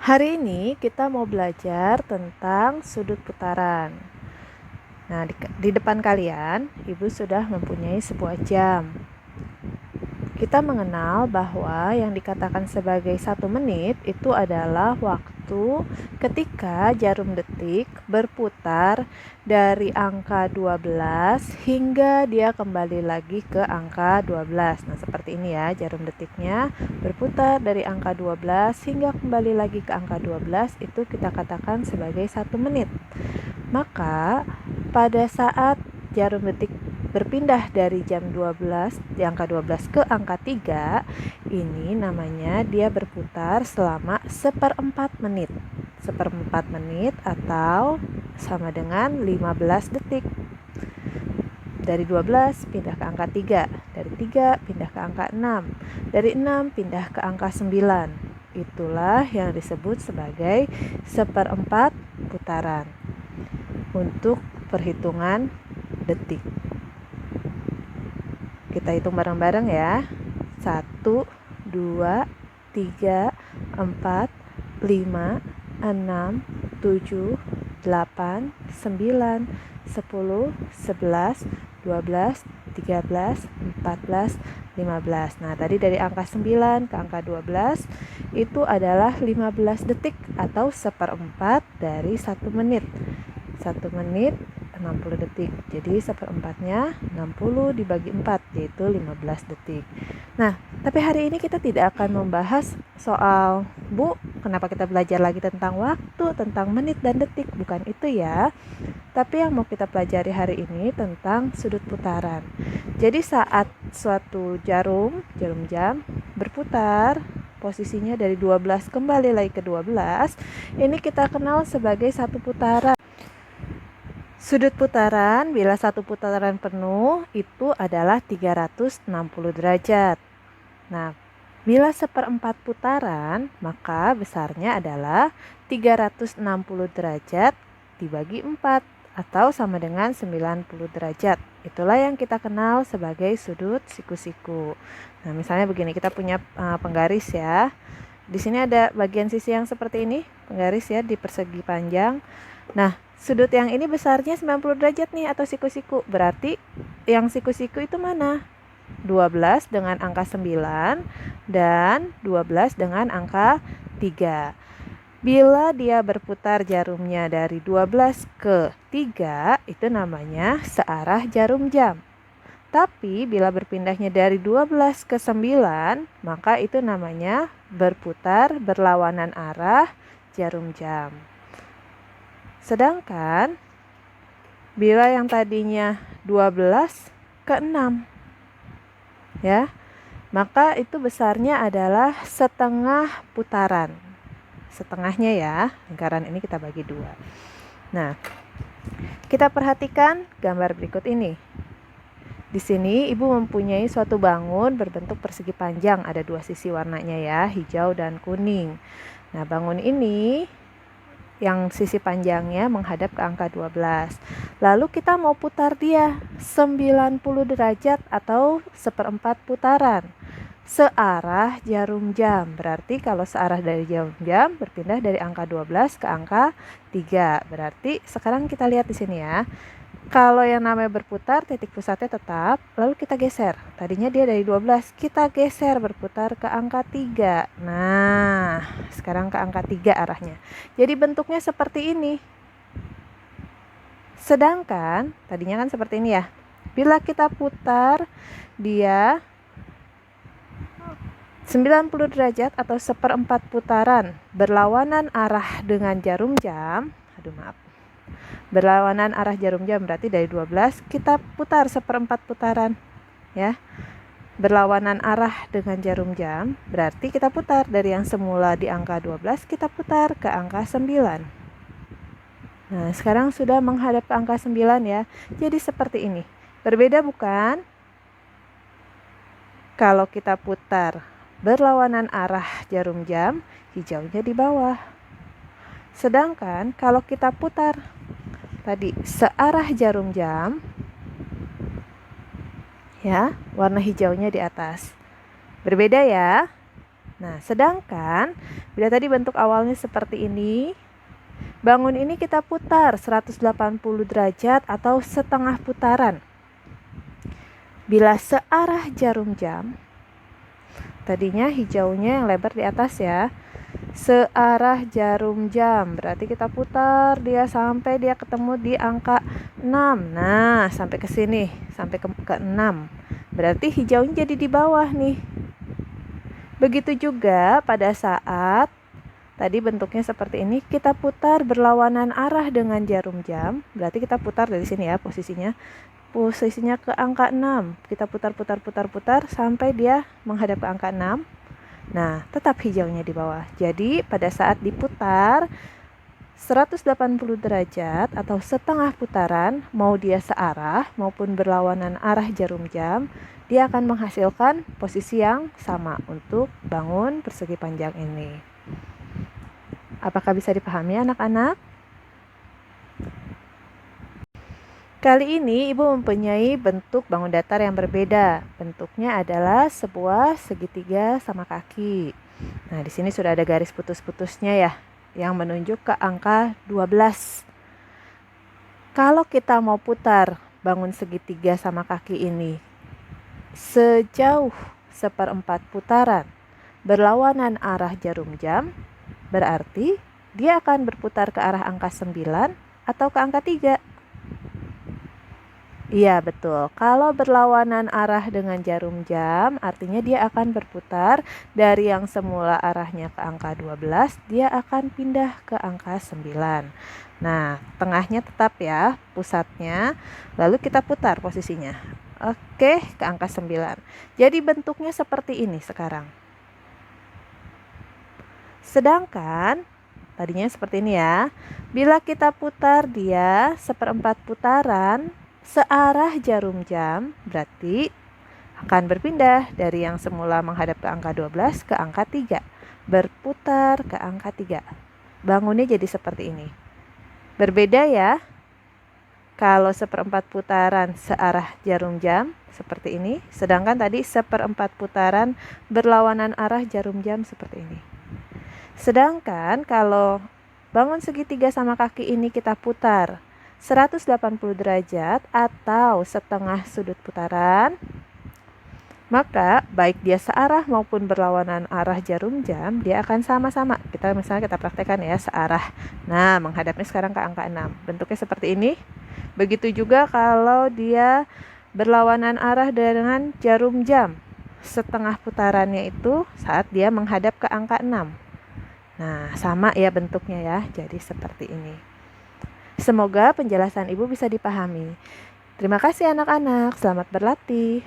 Hari ini kita mau belajar tentang sudut putaran. Nah, di depan kalian, Ibu sudah mempunyai sebuah jam. Kita mengenal bahwa yang dikatakan sebagai 1 menit itu adalah waktu ketika jarum detik berputar dari angka 12 hingga dia kembali lagi ke angka 12. Nah, seperti ini ya, jarum detiknya berputar dari angka 12 hingga kembali lagi ke angka 12, itu kita katakan sebagai 1 menit. Maka pada saat jarum detik berpindah dari jam 12 di angka 12 ke angka 3, ini namanya dia berputar selama 1/4 menit. 1/4 menit atau sama dengan 15 detik. Dari 12 pindah ke angka 3, dari 3 pindah ke angka 6, dari 6 pindah ke angka 9. Itulah yang disebut sebagai 1/4 putaran untuk perhitungan detik. Kita hitung bareng-bareng ya. 1, 2, 3, 4, 5, 6, 7, 8, 9, 10, 11, 12, 13, 14, 15. Nah, tadi dari angka 9 ke angka 12 itu adalah 15 detik atau 1/4 dari 1 menit. 1 menit 60 detik. Jadi 1/4-nya 60 dibagi 4, yaitu 15 detik. Nah, tapi hari ini kita tidak akan membahas soal, Bu, kenapa kita belajar lagi tentang waktu, tentang menit dan detik. Bukan itu ya. Tapi yang mau kita pelajari hari ini tentang sudut putaran. Jadi saat suatu jarum jam berputar, posisinya dari 12 kembali lagi ke 12, ini kita kenal sebagai satu putaran. Sudut putaran bila satu putaran penuh itu adalah 360 derajat. Nah, bila 1/4 putaran, maka besarnya adalah 360 derajat dibagi 4 atau sama dengan 90 derajat. Itulah yang kita kenal sebagai sudut siku-siku. Nah, misalnya begini, kita punya penggaris ya. Di sini ada bagian sisi yang seperti ini, penggaris ya di persegi panjang. Nah, sudut yang ini besarnya 90 derajat nih atau siku-siku. Berarti yang siku-siku itu mana? 12 dengan angka 9 dan 12 dengan angka 3. Bila dia berputar jarumnya dari 12 ke 3, itu namanya searah jarum jam. Tapi bila berpindahnya dari 12 ke 9, maka itu namanya berputar berlawanan arah jarum jam. Sedangkan bila yang tadinya 12 ke 6, ya, maka itu besarnya adalah setengah putaran. Setengahnya ya, lingkaran ini kita bagi 2. Nah, kita perhatikan gambar berikut ini. Di sini Ibu mempunyai suatu bangun berbentuk persegi panjang, ada 2 sisi warnanya ya, hijau dan kuning. Nah, bangun ini yang sisi panjangnya menghadap ke angka 12. Lalu kita mau putar dia 90 derajat atau 1/4 putaran searah jarum jam. Berarti kalau searah dari jarum jam berpindah dari angka 12 ke angka 3. Berarti sekarang kita lihat di sini ya. Kalau yang namanya berputar, titik pusatnya tetap, lalu kita geser. Tadinya dia dari 12, kita geser berputar ke angka 3. Nah, sekarang ke angka 3 arahnya. Jadi bentuknya seperti ini. Sedangkan, tadinya kan seperti ini ya. Bila kita putar, dia 90 derajat atau 1/4 putaran berlawanan arah dengan jarum jam. Berlawanan arah jarum jam berarti dari 12 kita putar 1/4 putaran ya. Berlawanan arah dengan jarum jam berarti kita putar dari yang semula di angka 12 kita putar ke angka 9. Nah, sekarang sudah menghadap ke angka 9 ya. Jadi seperti ini. Berbeda bukan? Kalau kita putar berlawanan arah jarum jam, hijaunya di bawah. Sedangkan kalau kita putar tadi searah jarum jam, ya, warna hijaunya di atas. Berbeda ya. Nah, sedangkan bila tadi bentuk awalnya seperti ini, bangun ini kita putar 180 derajat atau setengah putaran. Bila searah jarum jam, tadinya hijaunya yang lebar di atas ya, searah jarum jam, berarti kita putar dia sampai dia ketemu di angka 6. Nah, sampai ke sini, sampai ke 6. Berarti hijaunya jadi di bawah nih. Begitu juga pada saat tadi bentuknya seperti ini, kita putar berlawanan arah dengan jarum jam. Berarti kita putar dari sini ya posisinya ke angka 6. Kita putar sampai dia menghadap ke angka 6. Nah, tetap hijaunya di bawah. Jadi pada saat diputar 180 derajat atau setengah putaran, mau dia searah maupun berlawanan arah jarum jam, dia akan menghasilkan posisi yang sama untuk bangun persegi panjang ini. Apakah bisa dipahami anak-anak? Kali ini Ibu mempunyai bentuk bangun datar yang berbeda. Bentuknya adalah sebuah segitiga sama kaki. Nah, di sini sudah ada garis putus-putusnya ya, yang menunjuk ke angka 12. Kalau kita mau putar bangun segitiga sama kaki ini sejauh 1/4 putaran berlawanan arah jarum jam, berarti dia akan berputar ke arah angka 9 atau ke angka 3. Iya, betul. Kalau berlawanan arah dengan jarum jam, artinya dia akan berputar dari yang semula arahnya ke angka 12, dia akan pindah ke angka 9. Nah, tengahnya tetap ya, pusatnya. Lalu kita putar posisinya. Oke, ke angka 9. Jadi bentuknya seperti ini sekarang. Sedangkan, tadinya seperti ini ya. Bila kita putar dia 1/4 putaran, searah jarum jam, berarti akan berpindah dari yang semula menghadap ke angka 12 ke angka 3. Berputar ke angka 3. Bangunnya jadi seperti ini. Berbeda ya. Kalau 1/4 putaran searah jarum jam, seperti ini. Sedangkan tadi 1/4 putaran berlawanan arah jarum jam seperti ini. Sedangkan kalau bangun segitiga sama kaki ini kita putar 180 derajat atau setengah sudut putaran, maka baik dia searah maupun berlawanan arah jarum jam, dia akan sama-sama. Misalnya kita praktekkan ya, searah. Nah, menghadapnya sekarang ke angka 6. Bentuknya seperti ini. Begitu juga kalau dia berlawanan arah dengan jarum jam. Setengah putarannya itu saat dia menghadap ke angka 6. Nah, sama ya bentuknya ya. Jadi seperti ini. Semoga penjelasan Ibu bisa dipahami. Terima kasih anak-anak, selamat berlatih.